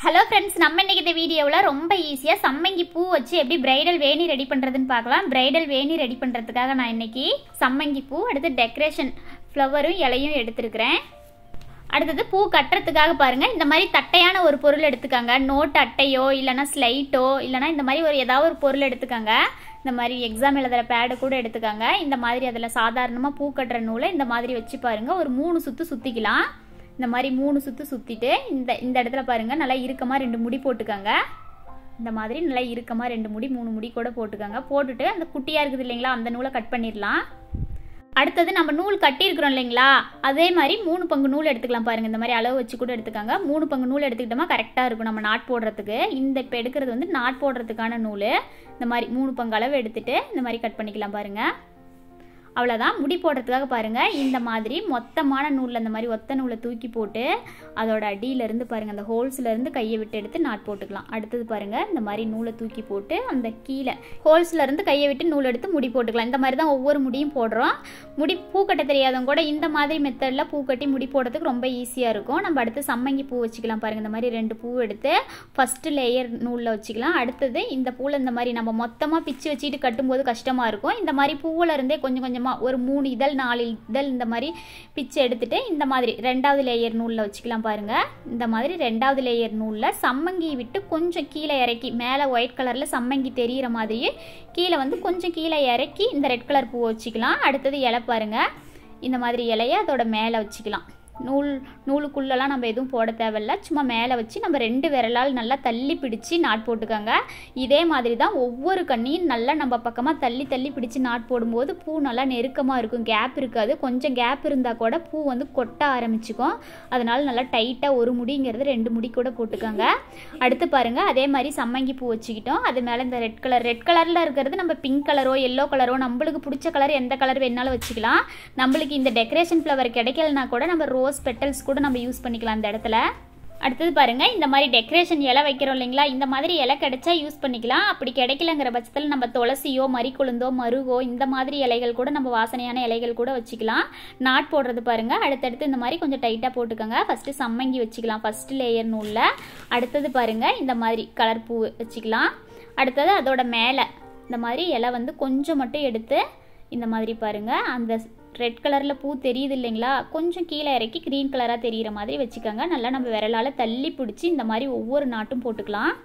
Hello friends, நம்ம இன்னைக்கு இந்த வீடியோவில் ரொம்ப ஈஸியாக சம்மங்கி பூ வச்சு எப்படி பிரைடல் வேணி ரெடி பண்ணுறதுன்னு பார்க்கலாம். பிரைடல் வேணி ரெடி பண்ணுறதுக்காக நான் இன்னைக்கு சம்மங்கி பூ, அடுத்து டெக்கரேஷன் ஃப்ளவரும் இலையும் எடுத்துருக்கிறேன். அடுத்தது பூ கட்டுறதுக்காக பாருங்கள், இந்த மாதிரி தட்டையான ஒரு பொருள் எடுத்துக்காங்க. நோட் அட்டையோ இல்லைனா ஸ்லைட்டோ இல்லைனா இந்த மாதிரி ஏதாவது ஒரு பொருள் எடுத்துக்காங்க. இந்த மாதிரி எக்ஸாம் எழுதுகிற பேடு கூட எடுத்துக்காங்க. இந்த மாதிரி அதில் சாதாரணமாக பூ கட்டுற நூலை இந்த மாதிரி வச்சு பாருங்கள், ஒரு 3 சுற்று சுற்றிக்கலாம். இந்த மாதிரி 3 சுற்று சுற்றிட்டு இந்த இடத்துல பாருங்கள், நல்லா இறுக்கமாக 2 முடி போட்டுக்கோங்க. இந்த மாதிரி நல்லா இறுக்கமாக 2 முடி 3 முடி கூட போட்டுக்கோங்க. போட்டுட்டு அந்த குட்டியாக இருக்குது இல்லைங்களா, அந்த நூலை கட் பண்ணிடலாம். அடுத்தது நம்ம நூல் கட்டியிருக்கிறோம் இல்லைங்களா, அதே மாதிரி 3 பங்கு நூல் எடுத்துக்கலாம். பாருங்கள், இந்த மாதிரி அளவு வச்சு கூட எடுத்துக்காங்க. 3 பங்கு நூல் எடுத்துக்கிட்டோமா கரெக்டாக இருக்கும் நம்ம நாட் போடுறதுக்கு. இப்போ எடுக்கிறது வந்து நாட் போடுறதுக்கான நூல். இந்த மாதிரி 3 பங்கு அளவு எடுத்துகிட்டு இந்த மாதிரி கட் பண்ணிக்கலாம். பாருங்கள், அவ்வளோதான். முடி போடுறதுக்காக பாருங்கள், இந்த மாதிரி மொத்தமான நூலில் இந்த மாதிரி ஒத்த நூலை தூக்கி போட்டு அதோட அடியிலேருந்து பாருங்கள், அந்த ஹோல்ஸ்லேருந்து கையை விட்டு எடுத்து நாட் போட்டுக்கலாம். அடுத்தது பாருங்கள், இந்த மாதிரி நூலை தூக்கி போட்டு அந்த கீழே ஹோல்ஸ்லேருந்து கையை விட்டு நூல் எடுத்து முடி போட்டுக்கலாம். இந்த மாதிரி தான் ஒவ்வொரு முடியும் போடுறோம். முடி பூ கட்ட தெரியாதவங்க கூட இந்த மாதிரி மெத்தடில் பூ கட்டி முடி போடுறதுக்கு ரொம்ப ஈஸியாக இருக்கும். நம்ம அடுத்து சம்மங்கி பூ வச்சுக்கலாம். பாருங்கள், இந்த மாதிரி 2 பூ எடுத்து ஃபஸ்ட்டு லேயர் நூலில் வச்சுக்கலாம். அடுத்தது இந்த பூவில் இந்த மாதிரி நம்ம மொத்தமாக பிச்சு வச்சுட்டு கட்டும்போது கஷ்டமாக இருக்கும். இந்த மாதிரி பூவில் இருந்தே கொஞ்சம் கொஞ்சமாக ஒரு 3 இதழ் 4 இதழ் இந்த மாதிரி பிச்சு எடுத்துட்டு இந்த மாதிரி 2வது லேயர் நூலில் வச்சுக்கலாம். பாருங்க, இந்த மாதிரி 2வது லேயர் நூலில் சம்மங்கி விட்டு கொஞ்சம் கீழே இறக்கி, மேலே ஒயிட் கலரில் சம்மங்கி தெரிகிற மாதிரியே கீழே வந்து கொஞ்சம் கீழே இறக்கி இந்த ரெட் கலர் பூ வச்சுக்கலாம். அடுத்தது இலை பாருங்க, இந்த மாதிரி இலையை அதோட மேலே வச்சுக்கலாம். நூலுக்குள்ளெல்லாம் நம்ம எதுவும் போட தேவையில்ல, சும்மா மேலே வச்சு நம்ம 2 விரலால் நல்லா தள்ளி பிடிச்சி நாட் போட்டுக்கோங்க. இதே மாதிரி தான் ஒவ்வொரு கண்ணியும் நல்லா நம்ம பக்கமாக தள்ளி தள்ளி பிடிச்சி நாட் போடும்போது பூ நல்லா நெருக்கமாக இருக்கும், கேப் இருக்காது. கொஞ்சம் கேப் இருந்தால் கூட பூ வந்து கொட்ட ஆரம்பிச்சுக்கும். அதனால நல்லா டைட்டாக ஒரு முடிங்கிறது 2 முடி கூட போட்டுக்கோங்க. அடுத்து பாருங்கள், அதே மாதிரி சம்மங்கி பூ வச்சுக்கிட்டோம். அது மேலே இந்த ரெட் கலரில் இருக்கிறது நம்ம பிங்க் கலரோ எல்லோ கலரோ நம்மளுக்கு பிடிச்ச கலர் எந்த கலர் வேணாலும் வச்சுக்கலாம். நம்மளுக்கு இந்த டெக்கரேஷன் ஃப்ளவர் கிடைக்கலனா கூட நம்ம ரோஸ் பெட்டல்ஸ் கூட நம்ம யூஸ் பண்ணிக்கலாம் இந்த இடத்துல. அடுத்தது பாருங்க, இந்த மாதிரி டெக்கரேஷன் இலை வைக்கிறோம் இல்லைங்களா, இந்த மாதிரி இலை கிடைச்சா யூஸ் பண்ணிக்கலாம். அப்படி கிடைக்கலங்கிற பட்சத்தில் நம்ம துளசியோ மறிக்குழுந்தோ மருகோ இந்த மாதிரி இலைகள் கூட, நம்ம வாசனையான இலைகள் கூட வச்சுக்கலாம். நாட் போடுறது பாருங்க, அடுத்தடுத்து இந்த மாதிரி கொஞ்சம் டைட்டாக போட்டுக்கோங்க. ஃபர்ஸ்ட் சம்மங்கி வச்சுக்கலாம் ஃபர்ஸ்ட் லேயர் நூலில். அடுத்தது பாருங்க, இந்த மாதிரி கலர் பூ வச்சுக்கலாம். அடுத்தது அதோட மேலே இந்த மாதிரி இலை வந்து கொஞ்சம் மட்டும் எடுத்து இந்த மாதிரி பாருங்க, அந்த ரெட் கலரில் பூ தெரியுது இல்லைங்களா, கொஞ்சம் கீழே இறக்கி க்ரீன் கலராக தெரிகிற மாதிரி வச்சுக்கோங்க. நல்லா நம்ம விரலால் தள்ளி பிடிச்சி இந்த மாதிரி ஒவ்வொரு நாட்டும் போட்டுக்கலாம்.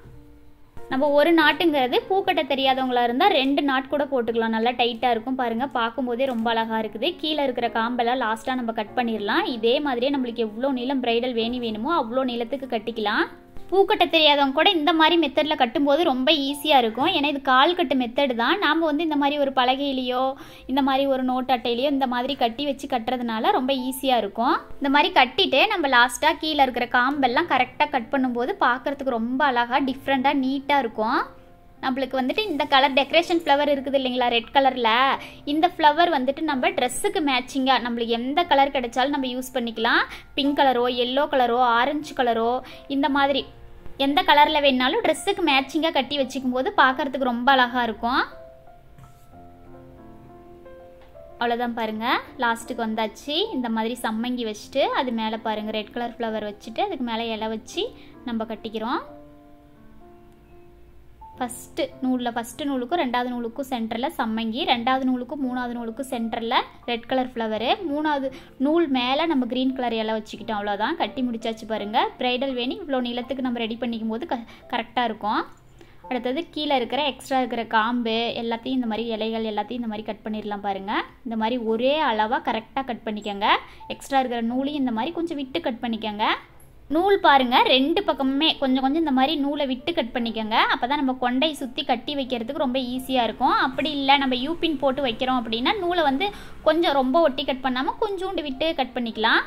நம்ம ஒரு நாட்டுங்கிறது பூக்கட்ட தெரியாதவங்களா இருந்தால் 2 நாட் கூட போட்டுக்கலாம், நல்லா டைட்டாக இருக்கும். பாருங்கள், பார்க்கும்போதே ரொம்ப அழகாக இருக்குது. கீழே இருக்கிற காம்பெல்லாம் லாஸ்ட்டாக நம்ம கட் பண்ணிடலாம். இதே மாதிரியே நம்மளுக்கு எவ்வளோ நீளம் பிரைடல் வேணி வேணுமோ அவ்வளோ நீளத்துக்கு கட்டிக்கலாம். பூக்கட்ட தெரியாதவங்க கூட இந்த மாதிரி மெத்தடில் கட்டும்போது ரொம்ப ஈஸியாக இருக்கும். ஏன்னா இது கால் கட்டு மெத்தடு தான். நாம் வந்து இந்த மாதிரி ஒரு பலகையிலையோ இந்த மாதிரி ஒரு நோட் அட்டையிலையோ இந்த மாதிரி கட்டி வச்சு கட்டுறதுனால ரொம்ப ஈஸியாக இருக்கும். இந்த மாதிரி கட்டிட்டு நம்ம லாஸ்ட்டாக கீழே இருக்கிற காம்பெல்லாம் கரெக்டாக கட் பண்ணும்போது பார்க்குறதுக்கு ரொம்ப அழகாக டிஃப்ரெண்ட்டாக நீட்டாக இருக்கும். நம்மளுக்கு வந்துட்டு இந்த கலர் டெக்கரேஷன் ஃப்ளவர் இருக்குது இல்லைங்களா, ரெட் கலரில், இந்த ஃப்ளவர் வந்துட்டு நம்ம ட்ரெஸ்ஸுக்கு மேட்சிங்காக நம்மளுக்கு எந்த கலர் கிடைச்சாலும் நம்ம யூஸ் பண்ணிக்கலாம். பிங்க் கலரோ எல்லோ கலரோ ஆரஞ்சு கலரோ இந்த மாதிரி எந்த கலரில் வேணாலும் ட்ரெஸ்ஸுக்கு மேட்சிங்காக கட்டி வச்சுக்கும் போது பார்க்குறதுக்கு ரொம்ப அழகாக இருக்கும். அவ்வளோதான் பாருங்கள், லாஸ்ட்டுக்கு வந்தாச்சு. இந்த மாதிரி சம்மங்கி வச்சுட்டு அது மேலே பாருங்கள் ரெட் கலர் ஃப்ளவர் வச்சுட்டு அதுக்கு மேலே இலை வச்சு நம்ம கட்டிக்கிறோம். ஃபஸ்ட்டு நூலுக்கும் 2வது நூலுக்கும் சென்டரில் சம்மங்கி, 2வது நூலுக்கும் 3வது நூலுக்கும் சென்டரில் ரெட் கலர் ஃப்ளவரு, 3வது நூல் மேலே நம்ம க்ரீன் கலர் இலை வச்சுக்கிட்டோம். அவ்வளோதான், கட்டி முடிச்சாச்சு. பாருங்கள், பிரைடல் வேணி இவ்வளோ நீளத்துக்கு நம்ம ரெடி பண்ணிக்கும் போது கரெக்டாக இருக்கும். அடுத்தது கீழே இருக்கிற எக்ஸ்ட்ரா இருக்கிற காம்பு எல்லாத்தையும் இந்த மாதிரி இலைகள் எல்லாத்தையும் இந்த மாதிரி கட் பண்ணிடலாம். பாருங்கள், இந்த மாதிரி ஒரே அளவாக கரெக்டாக கட் பண்ணிக்கோங்க. எக்ஸ்ட்ரா இருக்கிற நூலையும் இந்த மாதிரி கொஞ்சம் விட்டு கட் பண்ணிக்கோங்க. நூல் பாருங்கள், 2 பக்கமுமே கொஞ்சம் கொஞ்சம் இந்த மாதிரி நூலை விட்டு கட் பண்ணிக்கோங்க. அப்போ தான் நம்ம கொண்டை சுற்றி கட்டி வைக்கிறதுக்கு ரொம்ப ஈஸியாக இருக்கும். அப்படி இல்லை நம்ம யூபின் போட்டு வைக்கிறோம் அப்படின்னா நூலை வந்து கொஞ்சம் ரொம்ப ஒட்டி கட் பண்ணாமல் கொஞ்சோண்டு விட்டு கட் பண்ணிக்கலாம்.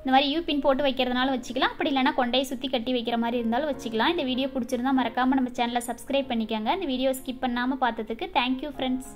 இந்த மாதிரி யூபின் போட்டு வைக்கிறதுனால வச்சுக்கலாம், அப்படி இல்லைனா கொண்டையை சுற்றி கட்டி வைக்கிற மாதிரி இருந்தாலும் வச்சுக்கலாம். இந்த வீடியோ பிடிச்சிருந்தா மறக்காமல் நம்ம சேனலை சப்ஸ்கிரைப் பண்ணிக்கோங்க. இந்த வீடியோ ஸ்கிப் பண்ணாமல் பார்த்ததுக்கு தேங்க்யூ ஃப்ரெண்ட்ஸ்.